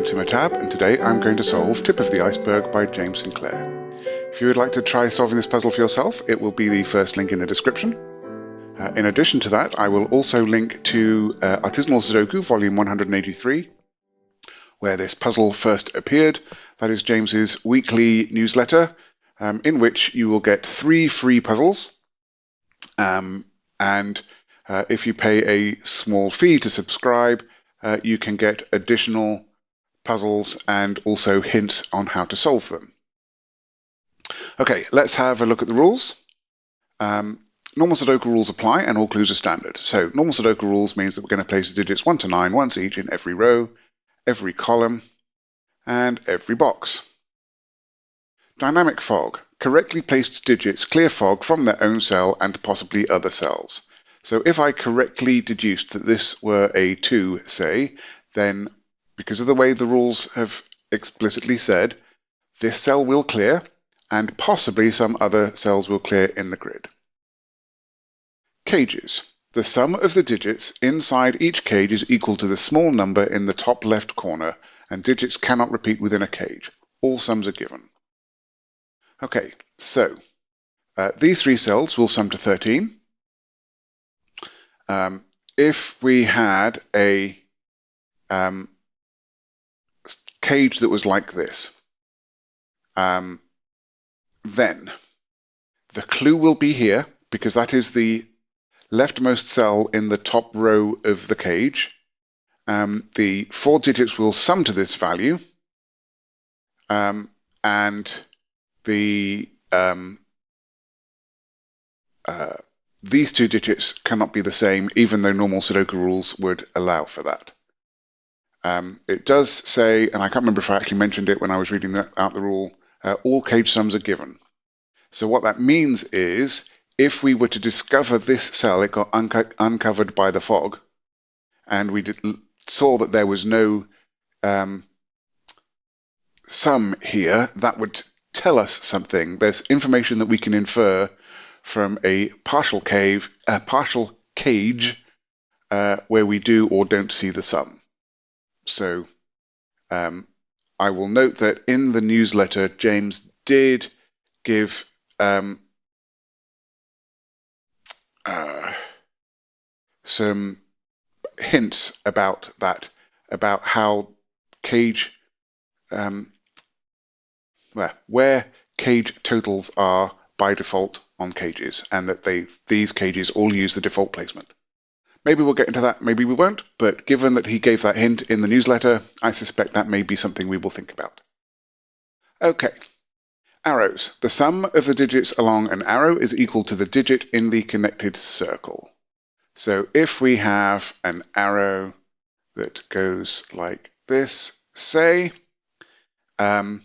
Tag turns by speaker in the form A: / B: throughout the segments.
A: I'm Timotab, and today I'm going to solve Tip of the Iceberg by James Sinclair. If you would like to try solving this puzzle for yourself, it will be the first link in the description. In addition to that, I will also link to Artisanal Sudoku, volume 183, where this puzzle first appeared. That is James's weekly newsletter, in which you will get 3 free puzzles. If you pay a small fee to subscribe, you can get additional puzzles and also hints on how to solve them. Okay, let's have a look at the rules. Normal Sudoku rules apply and all clues are standard. So normal Sudoku rules means that we're going to place the digits 1 to 9 once each in every row, every column, and every box. Dynamic fog. Correctly placed digits clear fog from their own cell and possibly other cells. So if I correctly deduced that this were a 2, say, then because of the way the rules have explicitly said, this cell will clear and possibly some other cells will clear in the grid. Cages. The sum of the digits inside each cage is equal to the small number in the top left corner, and digits cannot repeat within a cage. All sums are given. Okay, so these 3 cells will sum to 13. If we had a cage that was like this, then the clue will be here, because that is the leftmost cell in the top row of the cage. The 4 digits will sum to this value, and these 2 digits cannot be the same, even though normal Sudoku rules would allow for that. It does say, and I can't remember if I actually mentioned it when I was reading out the rule, all cage sums are given. So what that means is, if we were to discover this cell, it got uncovered by the fog, and we saw that there was no sum here, that would tell us something. There's information that we can infer from a partial cage where we do or don't see the sum. So I will note that in the newsletter, James did give some hints about that, about how cage, where cage totals are by default on cages, and that these cages all use the default placement. Maybe we'll get into that, maybe we won't, but given that he gave that hint in the newsletter, I suspect that may be something we will think about. Okay, arrows. The sum of the digits along an arrow is equal to the digit in the connected circle. So if we have an arrow that goes like this, say, let's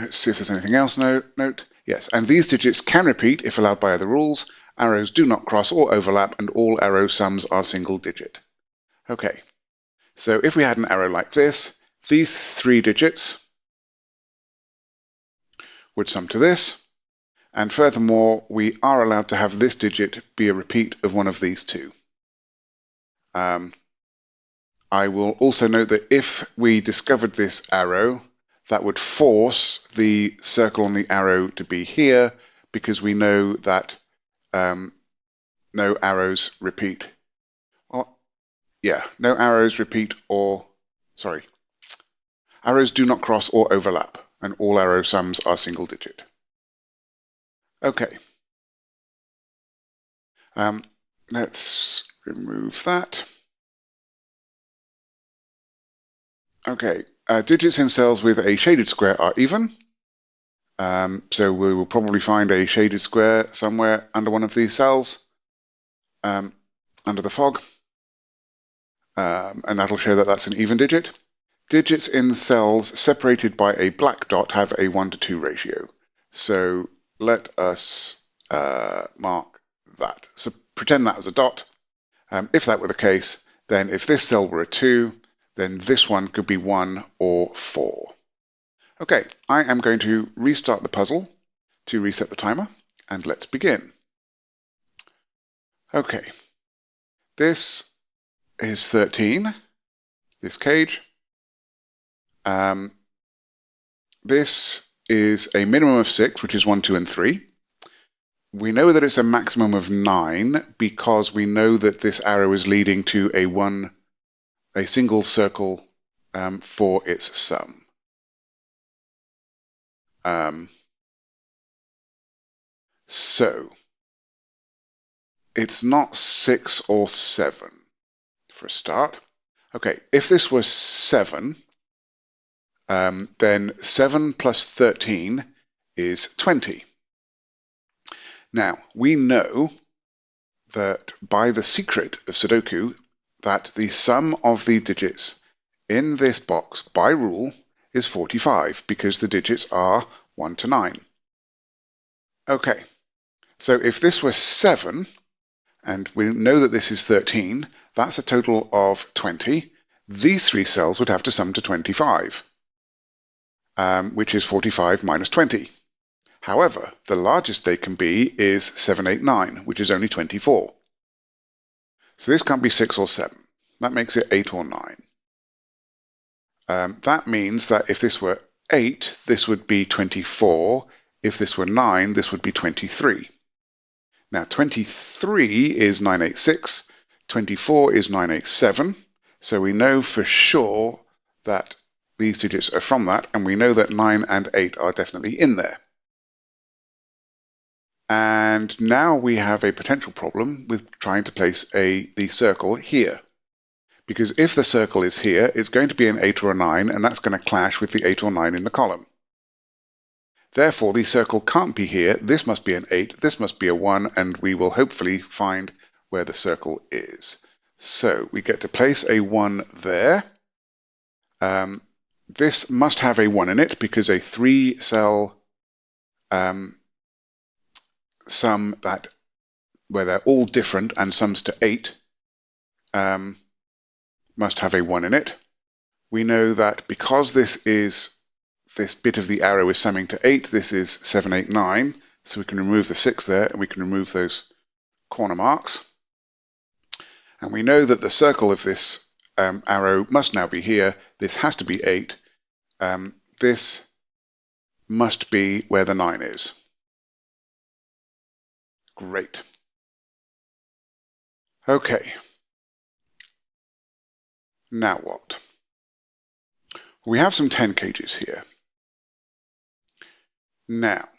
A: see if there's anything else. Note. Yes, and these digits can repeat if allowed by other rules. Arrows do not cross or overlap, and all arrow sums are single digit. Okay, so if we had an arrow like this, these 3 digits would sum to this, and furthermore, we are allowed to have this digit be a repeat of one of these 2. I will also note that if we discovered this arrow, that would force the circle on the arrow to be here, because we know that no arrows repeat. Well, yeah, no arrows repeat arrows do not cross or overlap, and all arrow sums are single digit. Okay. Let's remove that. Okay, digits in cells with a shaded square are even. So we will probably find a shaded square somewhere under one of these cells, under the fog, and that'll show that that's an even digit. Digits in cells separated by a black dot have a 1:2 ratio. So let us mark that. So pretend that as a dot. If that were the case, then if this cell were a 2, then this one could be 1 or 4. Okay, I am going to restart the puzzle to reset the timer, and let's begin. Okay, this is 13, this cage. This is a minimum of 6, which is 1, 2, and 3. We know that it's a maximum of 9 because we know that this arrow is leading to a single circle for its sum. So it's not 6 or 7 for a start. Okay, if this was 7, then 7 plus 13 is 20. Now, we know that by the secret of Sudoku, that the sum of the digits in this box, by rule, is 45, because the digits are 1 to 9. Okay, so if this was 7, and we know that this is 13, that's a total of 20. These 3 cells would have to sum to 25, which is 45 minus 20. However, the largest they can be is 7, 8, 9, which is only 24. So this can't be 6 or 7. That makes it 8 or 9. That means that if this were 8, this would be 24. If this were 9, this would be 23. Now, 23 is 986. 24 is 987. So we know for sure that these digits are from that, and we know that 9 and 8 are definitely in there. And now we have a potential problem with trying to place the circle here. Because if the circle is here, it's going to be an 8 or a 9, and that's going to clash with the 8 or 9 in the column. Therefore, the circle can't be here. This must be an 8, this must be a 1, and we will hopefully find where the circle is. So we get to place a 1 there. This must have a 1 in it, because a 3-cell sum where they're all different and sums to 8 must have a 1 in it. We know that because this bit of the arrow is summing to 8, this is 7, 8, 9, so we can remove the 6 there, and we can remove those corner marks. And we know that the circle of this arrow must now be here. This has to be 8. This must be where the 9 is. Great. Okay. Now what? We have some 10 cages here. Now,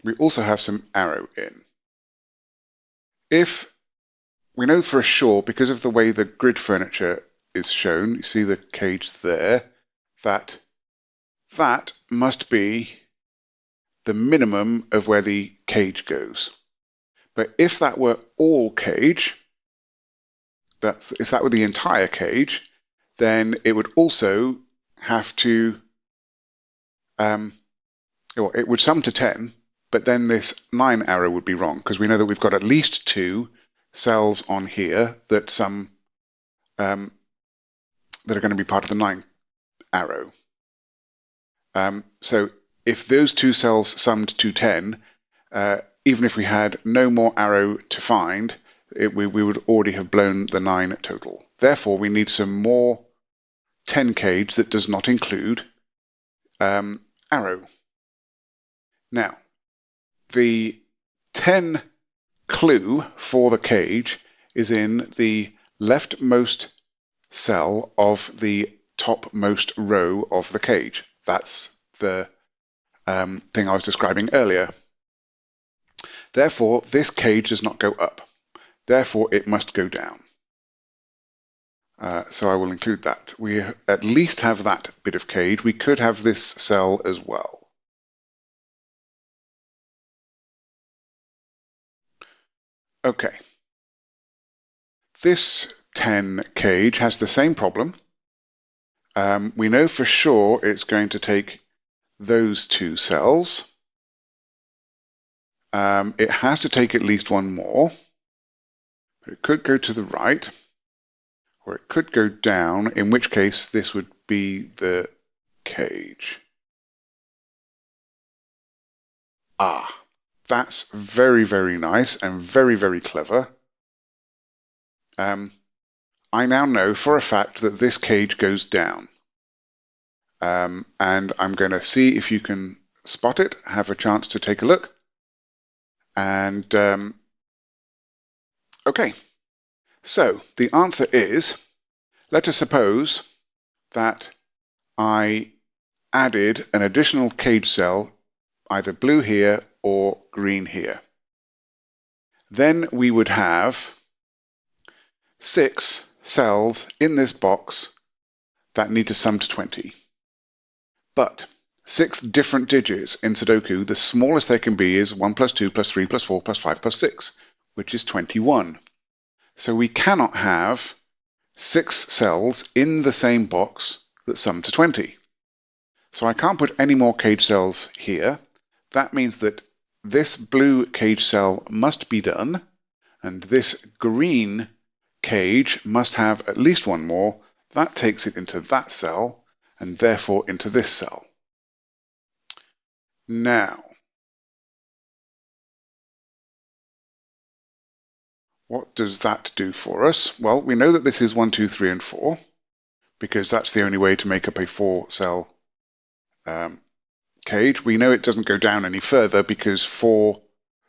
A: we also have some arrow in. If we know for sure, because of the way the grid furniture is shown, you see the cage there, that must be the minimum of where the cage goes. But if that were all cage, if that were the entire cage, then it would also have to, it would sum to 10, but then this 9 arrow would be wrong, because we know that we've got at least 2 cells on here that that are going to be part of the 9 arrow. So if those 2 cells summed to 10, even if we had no more arrow to find, we would already have blown the 9 total. Therefore, we need some more 10 cage that does not include arrow. Now, the 10 clue for the cage is in the leftmost cell of the topmost row of the cage. That's the thing I was describing earlier. Therefore, this cage does not go up. Therefore, it must go down. So I will include that. We at least have that bit of cage. We could have this cell as well. Okay. This 10 cage has the same problem. We know for sure it's going to take those 2 cells. It has to take at least 1 more. It could go to the right, or it could go down, in which case this would be the cage. Ah, that's very, very nice and very, very clever. I now know for a fact that this cage goes down. And I'm going to see if you can spot it, have a chance to take a look. And okay, so the answer is, let us suppose that I added an additional cage cell, either blue here or green here. Then we would have 6 cells in this box that need to sum to 20. But 6 different digits in Sudoku, the smallest they can be is 1 plus 2 plus 3 plus 4 plus 5 plus 6, which is 21. So we cannot have 6 cells in the same box that sum to 20. So I can't put any more cage cells here. That means that this blue cage cell must be done, and this green cage must have at least one more. That takes it into that cell, and therefore into this cell. Now, what does that do for us? Well, we know that this is 1, 2, 3, and 4, because that's the only way to make up a 4-cell cage. We know it doesn't go down any further because 4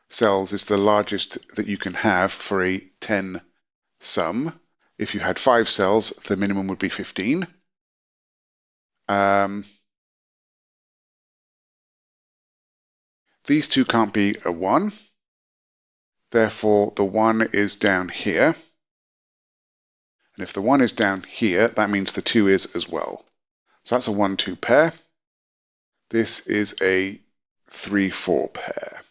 A: cells is the largest that you can have for a 10 sum. If you had 5 cells, the minimum would be 15. These two can't be a 1. Therefore, the 1 is down here. And if the 1 is down here, that means the 2 is as well. So that's a 1-2 pair. This is a 3-4 pair.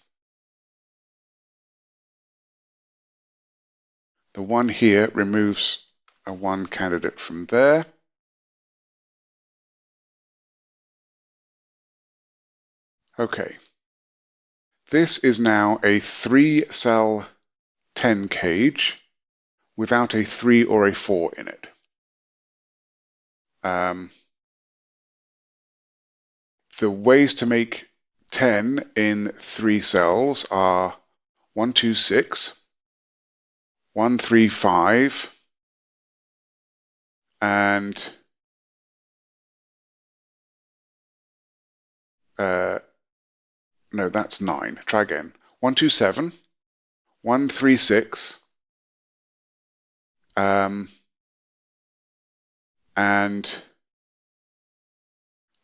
A: The 1 here removes a 1 candidate from there. Okay. This is now a 3-cell 10 cage without a 3 or a 4 in it. The ways to make 10 in 3 cells are 1, 2, 6, 1, 3, 5, and no, that's 9. Try again. 1, 2, 7, 1, 3, 6, and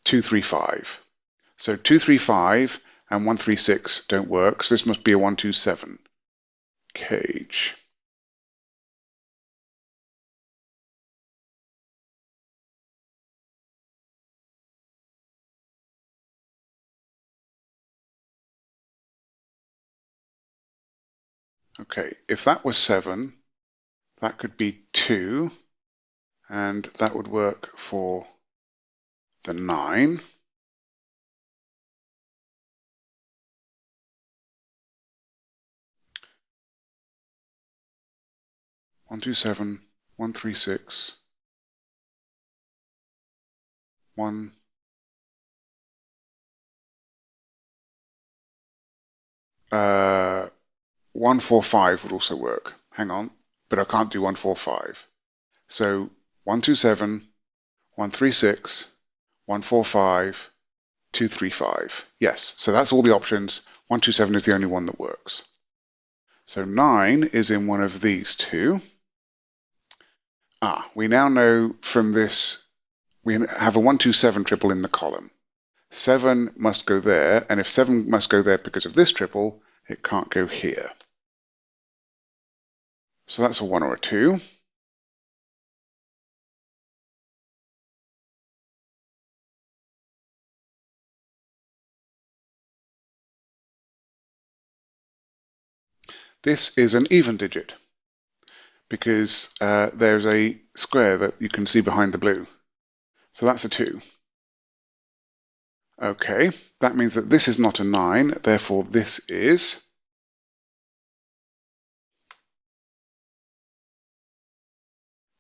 A: 2, 3, 5. So 2, 3, 5 and 1, 3, 6 don't work, so this must be a 1, 2, 7 cage. Okay, if that was 7, that could be 2, and that would work for the 9. One, 2, 7, 1, 3, 6, 1, 1, 4, 5 would also work. Hang on, but I can't do 1, 4, 5. So 1, 2, 7, 1, 3, 6, 1, 4, 5, 2, 3, 5. Yes, so that's all the options. 1, 2, 7 is the only one that works. So 9 is in one of these two. We now know from this, we have a 1, 2, 7 triple in the column. 7 must go there, and if 7 must go there because of this triple, it can't go here. So that's a 1 or a 2. This is an even digit because there's a square that you can see behind the blue. So that's a 2. Okay, that means that this is not a 9, therefore this is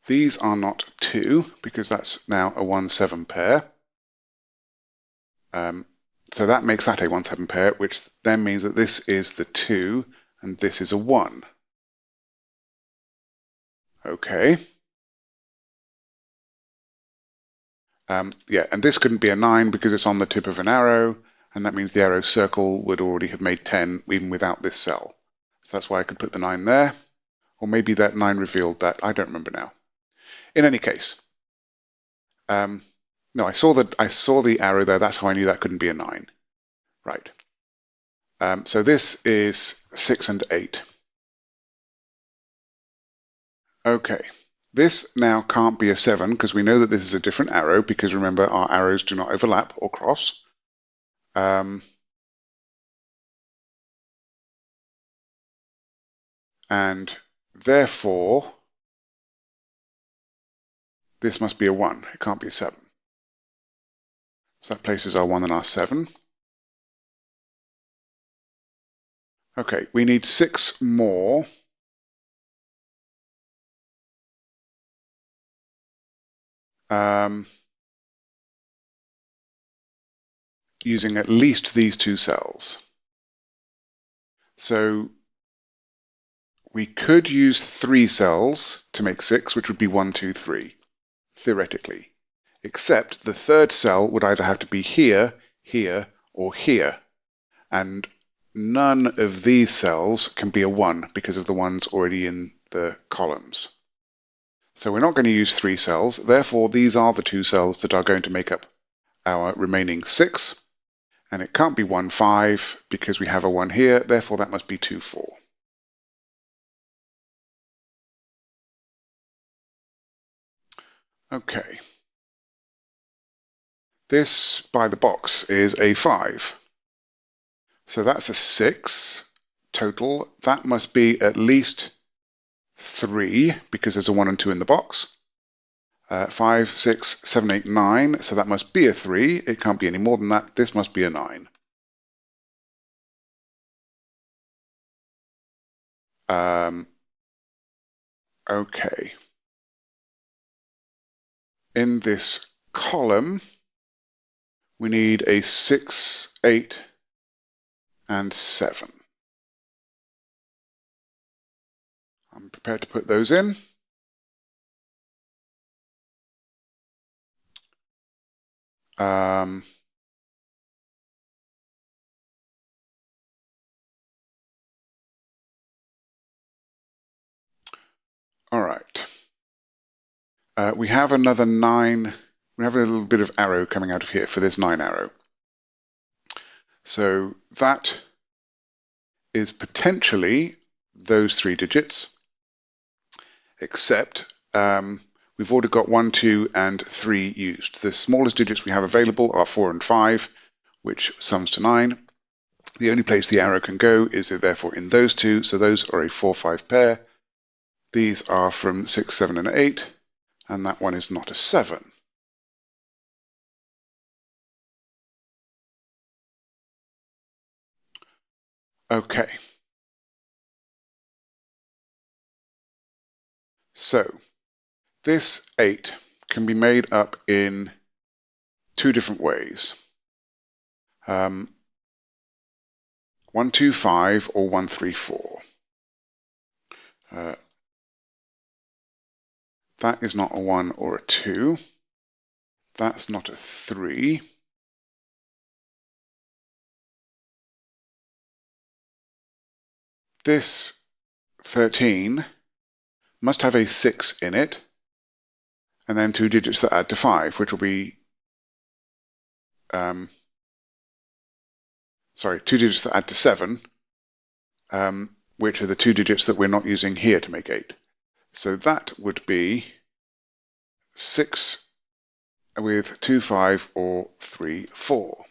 A: these are not 2 because that's now a 1, 7 pair. So that makes that a 1, 7 pair, which then means that this is the 2 and this is a 1. Okay. Yeah, and this couldn't be a 9 because it's on the tip of an arrow, and that means the arrow circle would already have made 10 even without this cell. So that's why I could put the 9 there, or maybe that 9 revealed that. I don't remember now. In any case, no, I saw the arrow there. That's how I knew that couldn't be a 9. Right. So this is 6 and 8. Okay. This now can't be a 7 because we know that this is a different arrow because remember our arrows do not overlap or cross. And therefore, this must be a 1. It can't be a 7. So that places our 1 and our 7. Okay, we need 6 more. Using at least these 2 cells. So we could use 3 cells to make 6, which would be 1, 2, 3, theoretically. Except the third cell would either have to be here, here, or here. And none of these cells can be a 1 because of the ones already in the columns. So we're not going to use 3 cells. Therefore, these are the 2 cells that are going to make up our remaining 6. And it can't be 1, 5 because we have a 1 here. Therefore, that must be 2, 4. Okay. This, by the box, is a 5. So that's a 6 total. That must be at least 3 because there's a 1 and 2 in the box. 5, 6, 7, 8, 9. So that must be a 3. It can't be any more than that. This must be a 9. Okay. In this column, we need a 6, 8, and 7. I'm prepared to put those in. All right. We have another 9. We have a little bit of arrow coming out of here for this 9 arrow. So that is potentially those 3 digits, except we've already got 1, 2, and 3 used. The smallest digits we have available are 4 and 5, which sums to 9. The only place the arrow can go is therefore in those 2, so those are a 4, 5 pair. These are from 6, 7, and 8, and that one is not a 7. Okay. So this 8 can be made up in 2 different ways. 1, 2, 5 or 1, 3, 4. That is not a 1 or a 2. That's not a 3. This 13 must have a 6 in it, and then 2 digits that add to 5, which will be, 2 digits that add to 7, which are the 2 digits that we're not using here to make 8. So that would be 6 with 2, 5 or 3, 4.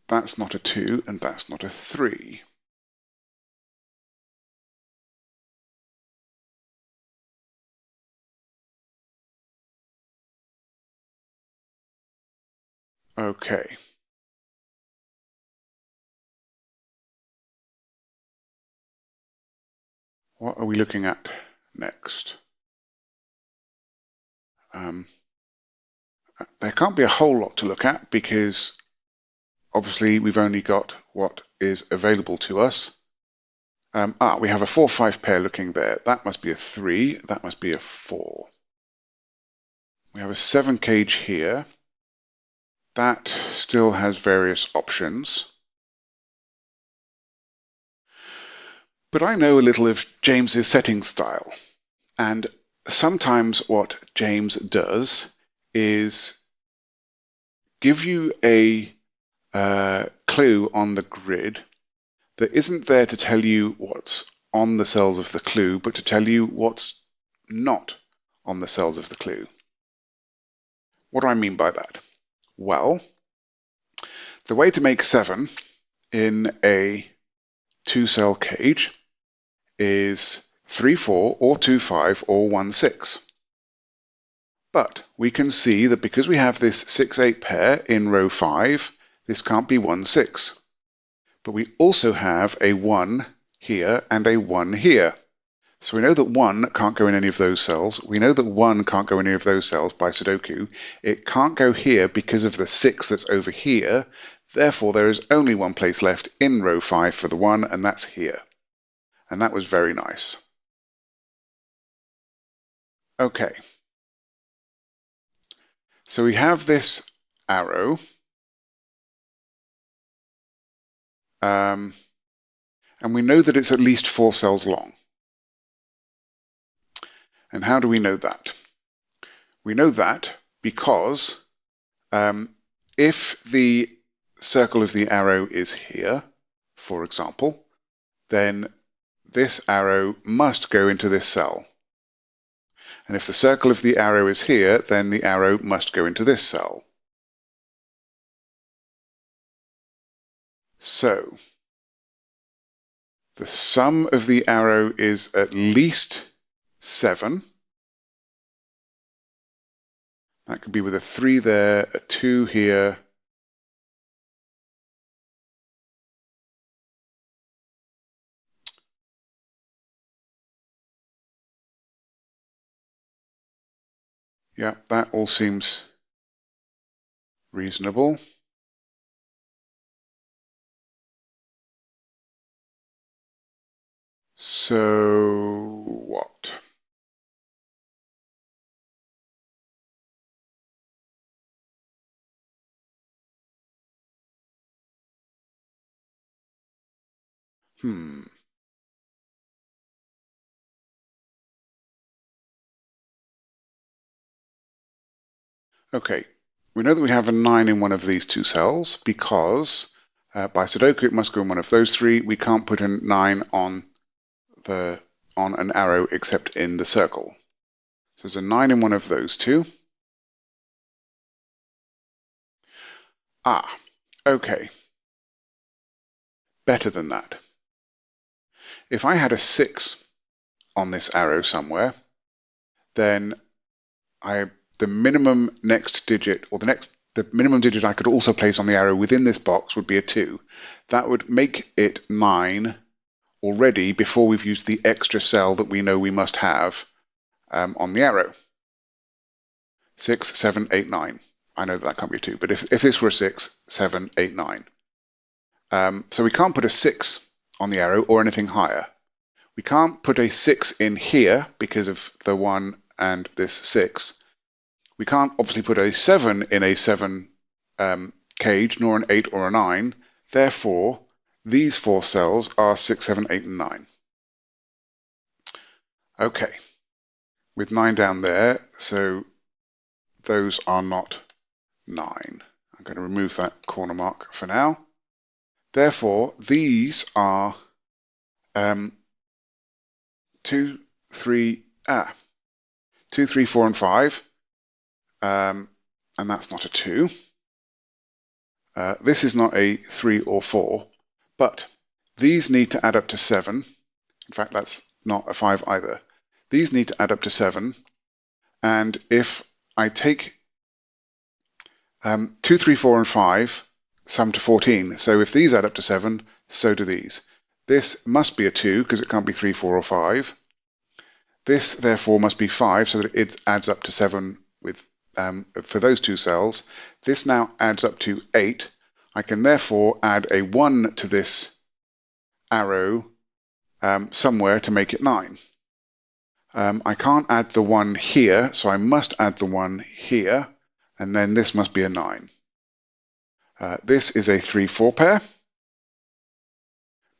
A: That's not a 2 and that's not a 3. Okay. What are we looking at next? There can't be a whole lot to look at because obviously we've only got what is available to us. We have a 4-5 pair looking there. That must be a 3. That must be a 4. We have a 7 cage here. That still has various options. But I know a little of James's setting style. And sometimes what James does is give you a clue on the grid that isn't there to tell you what's on the cells of the clue, but to tell you what's not on the cells of the clue. What do I mean by that? Well, the way to make 7 in a 2-cell cage is 3-4 or 2-5 or 1-6. But we can see that because we have this 6-8 pair in row 5, this can't be 1-6. But we also have a 1 here and a 1 here. So we know that 1 can't go in any of those cells. We know that 1 can't go in any of those cells by sudoku. It can't go here because of the 6 that's over here. Therefore, there is only one place left in row 5 for the 1, and that's here. And that was very nice. Okay. So we have this arrow. And we know that it's at least 4 cells long. And how do we know that? We know that because if the circle of the arrow is here, for example, then this arrow must go into this cell. And if the circle of the arrow is here, then the arrow must go into this cell. So the sum of the arrow is at least 7. That could be with a 3 there, a 2 here. Yeah, that all seems reasonable. So what? Okay, we know that we have a 9 in one of these 2 cells because by sudoku it must go in one of those 3. We can't put a 9 on an arrow except in the circle. So there's a 9 in one of those 2. Okay. Better than that. If I had a 6 on this arrow somewhere, then the minimum next digit, or the minimum digit I could also place on the arrow within this box would be a 2. That would make it 9 already before we've used the extra cell that we know we must have on the arrow. 6, 7, 8, 9. I know that can't be a 2, but if this were a 6, 7, 8, 9. So we can't put a 6 on the arrow or anything higher. We can't put a 6 in here because of the 1 and this 6. We can't obviously put a 7 in a 7 cage, nor an 8 or a 9. Therefore, these 4 cells are 6, 7, 8, and 9. Okay, with 9 down there, so those are not 9. I'm going to remove that corner mark for now. Therefore, these are 2, 3, 4, and 5. And that's not a 2. This is not a 3 or 4, but these need to add up to 7. In fact, that's not a 5 either. These need to add up to 7. And if I take 2, 3, 4, and 5, sum to 14. So if these add up to 7, so do these. This must be a 2 because it can't be 3, 4, or 5. This, therefore, must be 5 so that it adds up to 7 with for those 2 cells. This now adds up to 8. I can therefore add a 1 to this arrow somewhere to make it 9. I can't add the 1 here, so I must add the 1 here, and then this must be a 9. This is a 3-4 pair.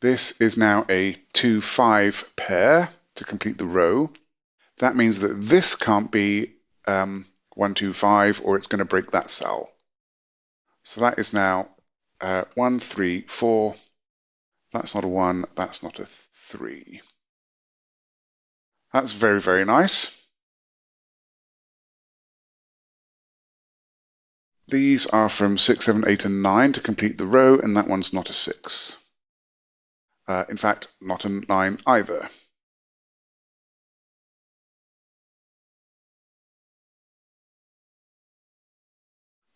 A: This is now a 2-5 pair to complete the row. That means that this can't be 1, 2, 5, or it's going to break that cell. So that is now 1, 3, 4. That's not a 1, that's not a 3. That's very, very nice. These are from 6, 7, 8, and 9 to complete the row, and that one's not a 6. In fact, not a 9 either.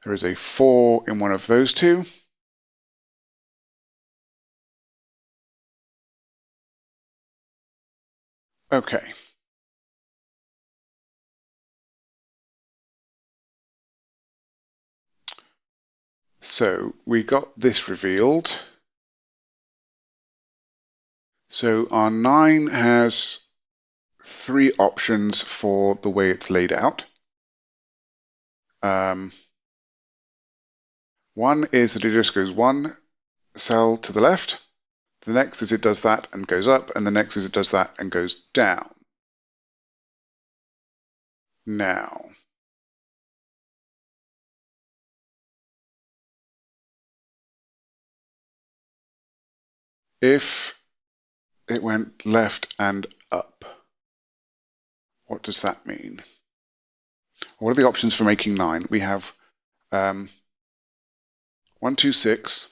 A: There is a 4 in one of those two. Okay. So we got this revealed. So our 9 has 3 options for the way it's laid out. One is that it just goes 1 cell to the left. The next is it does that and goes up, and the next is it does that and goes down. Now, if it went left and up, what does that mean? What are the options for making 9? We have 1, 2, 6,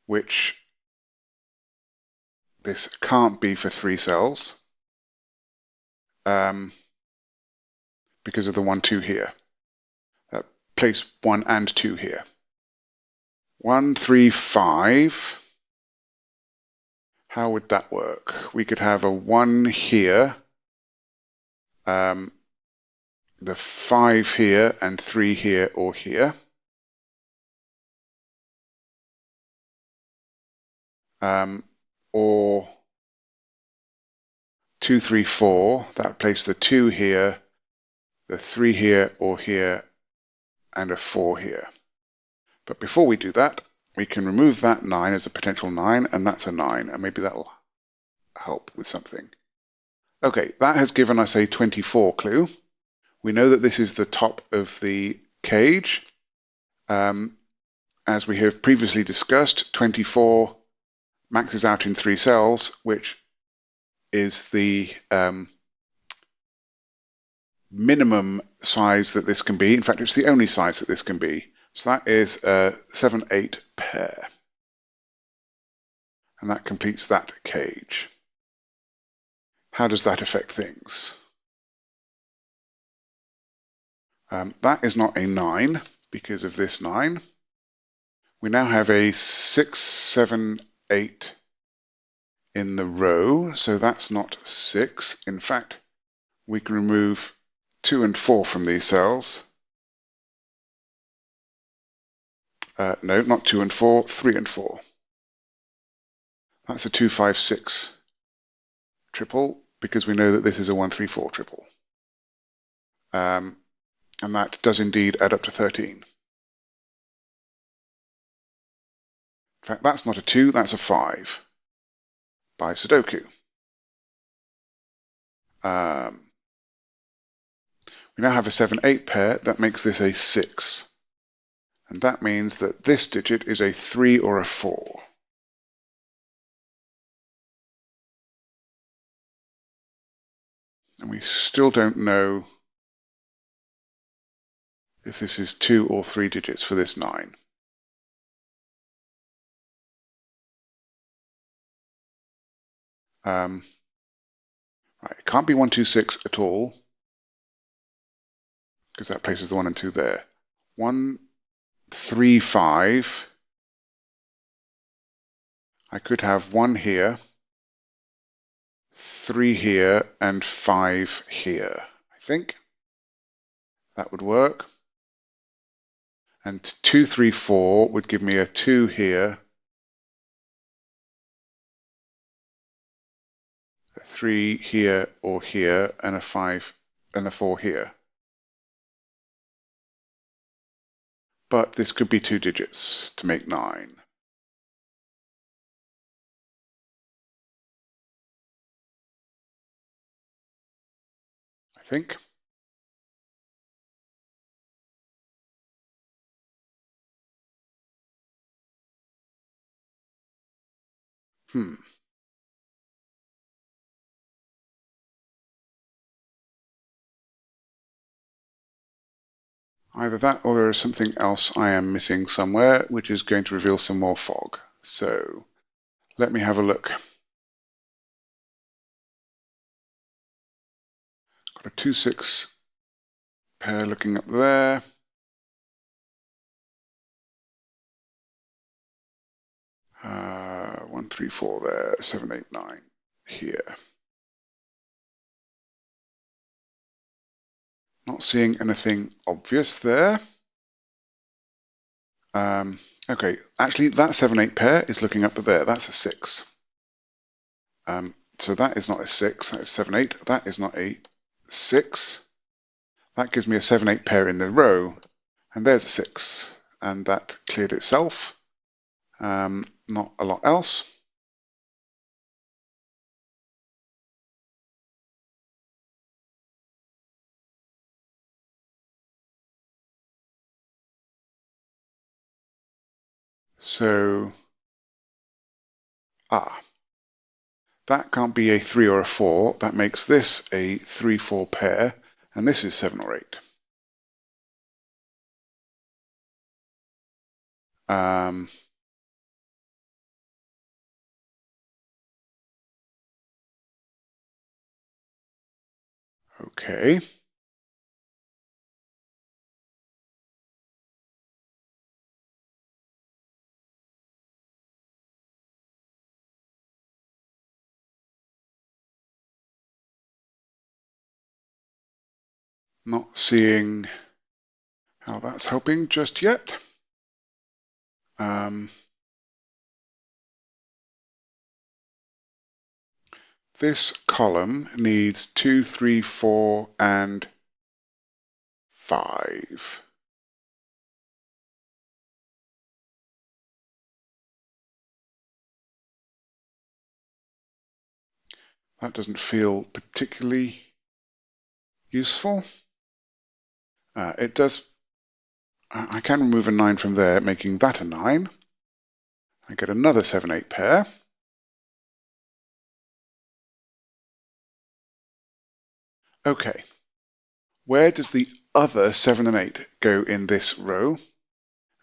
A: which this can't be for 3 cells because of the 1, 2 here. Place 1 and 2 here. 1, 3, 5. How would that work? We could have a 1 here, the 5 here, and 3 here or here. Or 2, 3, 4. That would place the 2 here, the 3 here or here, and a 4 here. But before we do that, we can remove that 9 as a potential 9, and that's a 9, and maybe that'll help with something. Okay, that has given us a 24 clue. We know that this is the top of the cage. As we have previously discussed, 24 maxes out in 3 cells, which is the minimum size that this can be. In fact, it's the only size that this can be. So that is a 7, 8 pair. And that completes that cage. How does that affect things? That is not a 9 because of this 9. We now have a 6, 7, 8 in the row, so that's not 6. In fact, we can remove 2 and 4 from these cells. No, not 2 and 4, 3 and 4. That's a 2, 5, 6 triple, because we know that this is a 1, 3, 4 triple. And that does indeed add up to 13. In fact, that's not a 2, that's a 5 by sudoku. We now have a 7, 8 pair. That makes this a 6. And that means that this digit is a 3 or a 4. And we still don't know if this is 2 or 3 digits for this 9. Right, it can't be 1, 2, 6 at all, because that places the 1 and 2 there. 1, 3, 5. I could have 1 here, 3 here, and 5 here. I think that would work. And 2, 3, 4 would give me a 2 here, 3 here or here, and a 5 and a 4 here. But this could be 2 digits to make 9. I think. Either that or there is something else I am missing somewhere, which is going to reveal some more fog. So let me have a look. Got a 2-6 pair looking up there. One, 3, 4 there, 7, 8, 9 here. Not seeing anything obvious there. Okay, actually that 7, 8 pair is looking up there. That's a 6. So that is not a 6, that is 7, 8. That is not a 6. That gives me a 7, 8 pair in the row. And there's a 6. And that cleared itself. Not a lot else. So, that can't be a 3 or a 4. That makes this a 3, 4 pair, and this is 7 or 8. Okay. Not seeing how that's helping just yet. This column needs 2, 3, 4, and 5. That doesn't feel particularly useful. It does. I can remove a 9 from there, making that a 9. I get another 7, 8 pair. Okay. Where does the other 7 and 8 go in this row?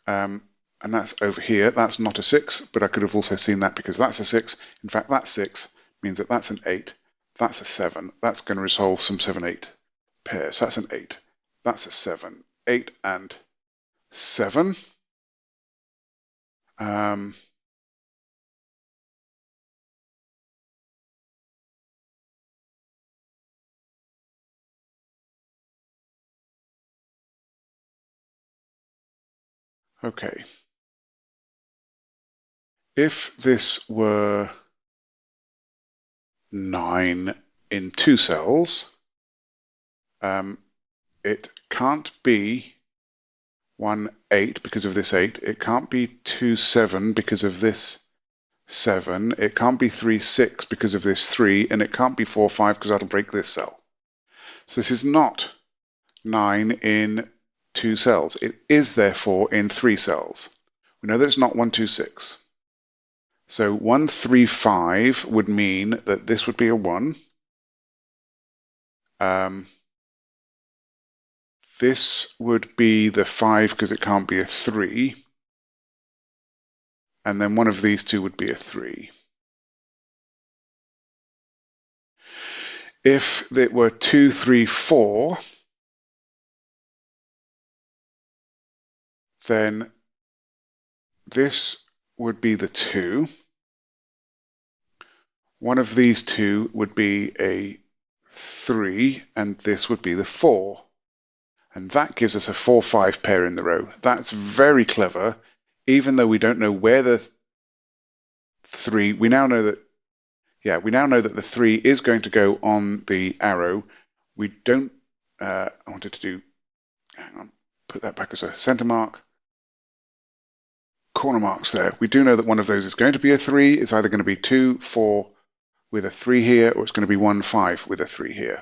A: And that's over here. That's not a 6, but I could have also seen that because that's a 6. In fact, that 6 means that that's an 8. That's a 7. That's going to resolve some 7, 8 pairs. So that's an 8. That's a 7. 8 and 7. Okay. If this were 9 in 2 cells, it can't be 1, 8 because of this 8. It can't be 2, 7 because of this 7. It can't be 3, 6 because of this 3. And it can't be 4, 5 because that'll break this cell. So this is not 9 in 2 cells. It is therefore in 3 cells. We know that it's not 1, 2, 6. So 1, 3, 5 would mean that this would be a 1. This would be the 5 because it can't be a 3. And then one of these two would be a 3. If it were 2, 3, 4, then this would be the 2. One of these two would be a 3, and this would be the 4. And that gives us a 4, 5 pair in the row. That's very clever, even though we don't know where the 3, we now know that Yeah, we now know that the 3 is going to go on the arrow. We don't, I wanted to do, hang on, put that back as a center mark. Corner marks there. We do know that one of those is going to be a 3. It's either going to be 2, 4 with a 3 here, or it's going to be 1, 5 with a 3 here.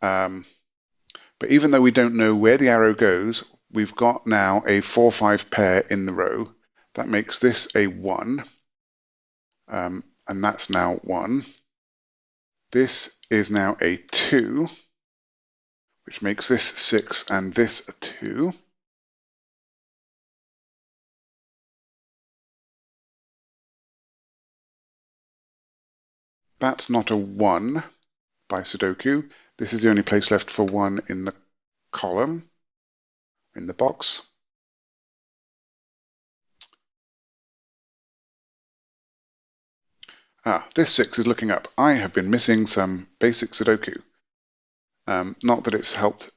A: But even though we don't know where the arrow goes, we've got now a 4, 5 pair in the row. That makes this a 1, and that's now 1. This is now a 2, which makes this 6 and this a 2. That's not a 1 by Sudoku. This is the only place left for 1 in the column, in the box. This 6 is looking up. I have been missing some basic Sudoku. Not that it's helped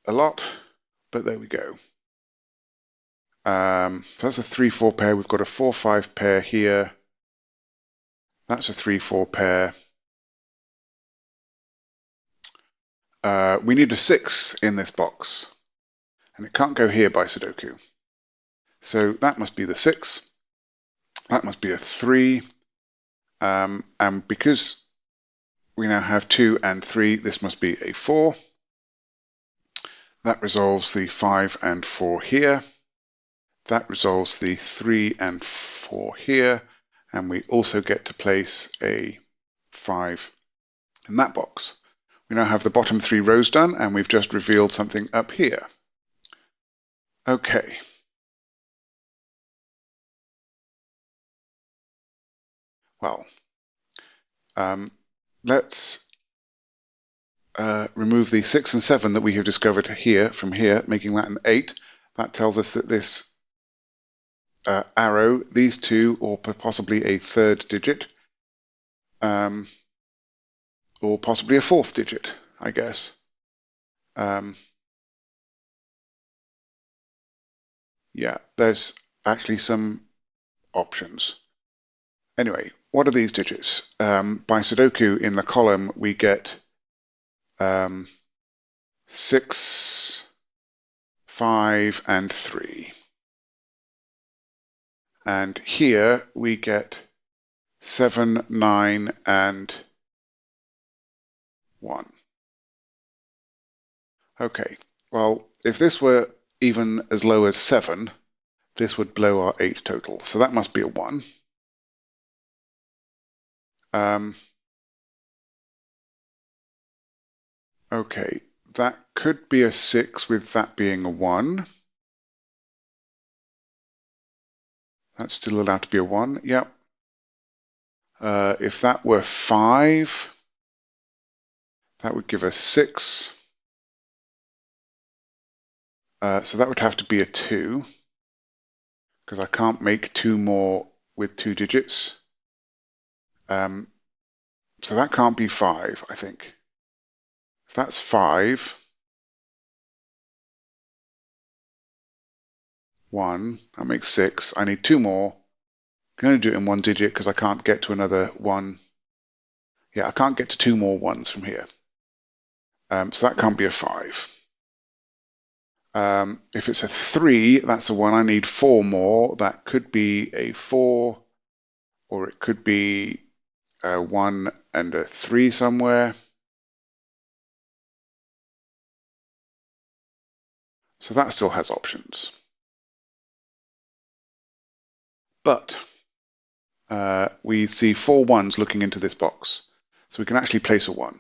A: a lot, but there we go. So that's a 3, 4 pair. We've got a 4, 5 pair here. That's a 3, 4 pair. We need a 6 in this box, and it can't go here by Sudoku. So that must be the 6. That must be a 3. And because we now have 2 and 3, this must be a 4. That resolves the 5 and 4 here. That resolves the 3 and 4 here. And we also get to place a 5 in that box. We now have the bottom 3 rows done, and we've just revealed something up here. Okay. Well, let's remove the 6 and 7 that we have discovered here from here, making that an 8. That tells us that this arrow, these 2, or possibly a 3rd digit, or possibly a 4th digit, I guess. Yeah, there's actually some options. Anyway, what are these digits? By Sudoku, in the column, we get 6, 5, and 3. And here we get 7, 9, and 1. Okay, well, if this were even as low as 7, this would blow our 8 total. So that must be a 1. Okay, that could be a 6 with that being a 1. That's still allowed to be a 1, yep. If that were 5, that would give us 6. So that would have to be a 2, because I can't make 2 more with 2 digits. So that can't be 5, I think. If that's 5, 1, that makes 6. I need 2 more. I'm going to do it in 1 digit because I can't get to another 1. Yeah, I can't get to 2 more 1s from here. So that can't be a 5. If it's a 3, that's a 1. I need 4 more. That could be a 4, or it could be a 1 and a 3 somewhere. So that still has options. But we see 4 1s looking into this box. So we can actually place a 1.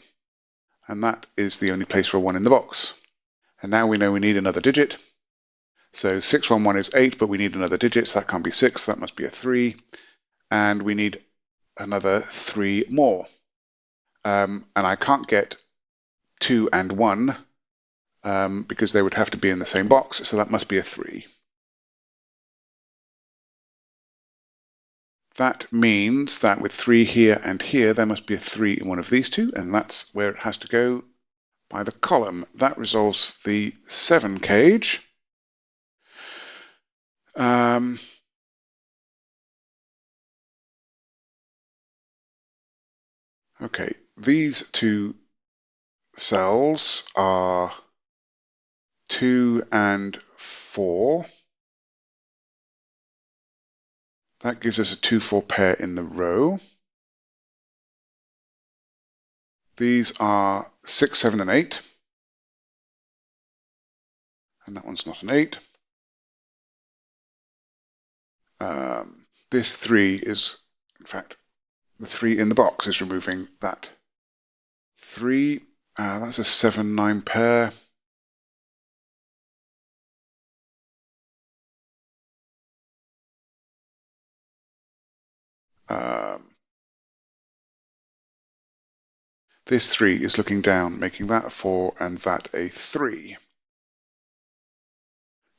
A: And that is the only place for a 1 in the box. And now we know we need another digit. So 611 is 8, but we need another digit, so that can't be 6, that must be a 3. And we need another 3 more. And I can't get 2 and 1 because they would have to be in the same box, so that must be a 3. That means that with 3 here and here, there must be a 3 in one of these two, and that's where it has to go by the column. That resolves the 7 cage. Okay, these two cells are 2 and 4. That gives us a 2-4 pair in the row. These are 6, 7, and 8. And that one's not an 8. This 3 is, in fact, the 3 in the box is removing that 3. That's a 7, 9 pair. This 3 is looking down, making that a 4 and that a 3.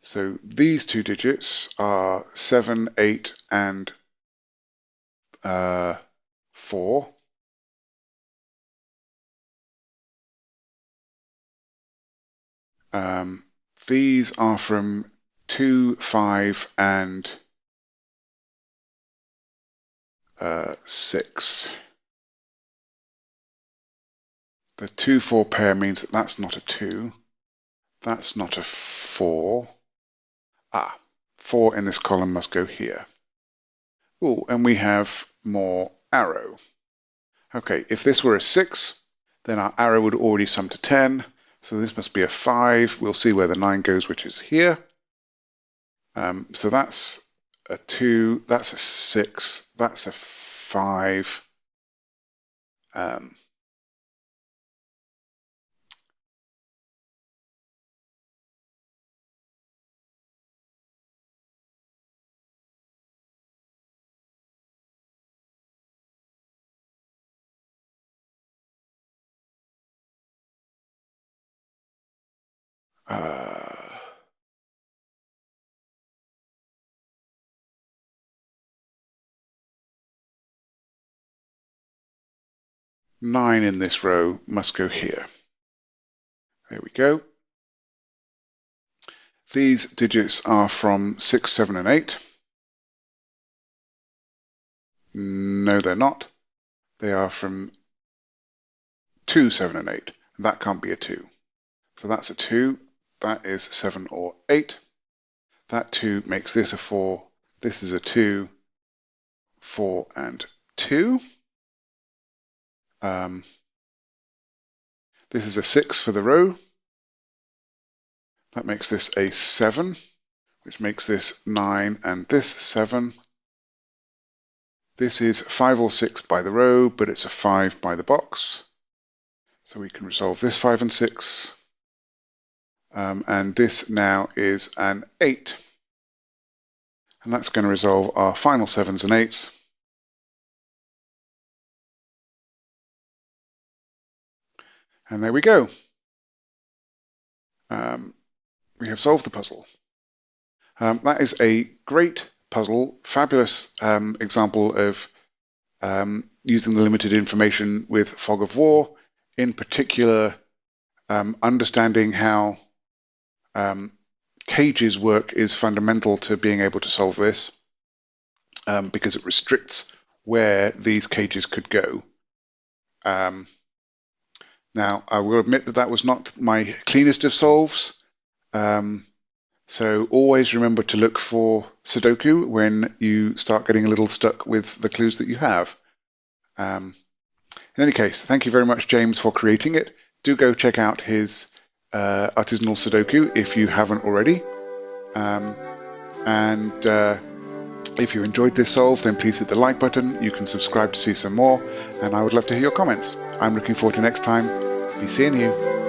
A: So these two digits are 7, 8, and 4. These are from 2, 5, and 6. The 2, 4 pair means that that's not a 2. That's not a 4. 4 in this column must go here. Oh, and we have more arrow. Okay, if this were a 6, then our arrow would already sum to 10. So this must be a 5. We'll see where the 9 goes, which is here. So that's a 2, that's a 6, that's a 5. Uh, 9 in this row must go here. There we go. These digits are from 6, 7, and 8. No, they're not. They are from 2, 7, and 8. That can't be a 2. So that's a 2. That is 7 or 8. That 2 makes this a 4. This is a 2, 4, and 2. This is a 6 for the row. That makes this a 7, which makes this 9 and this 7. This is 5 or 6 by the row, but it's a 5 by the box. So we can resolve this 5 and 6. And this now is an 8. And that's going to resolve our final 7s and 8s. And there we go. We have solved the puzzle. That is a great puzzle, fabulous example of using the limited information with Fog of War, in particular understanding how cages work is fundamental to being able to solve this, because it restricts where these cages could go. Now, I will admit that that was not my cleanest of solves, so always remember to look for sudoku when you start getting a little stuck with the clues that you have. In any case, thank you very much, James, for creating it. Do go check out his artisanal sudoku if you haven't already. If you enjoyed this solve, then please hit the like button. You can subscribe to see some more, and I would love to hear your comments. I'm looking forward to next time. Be seeing you.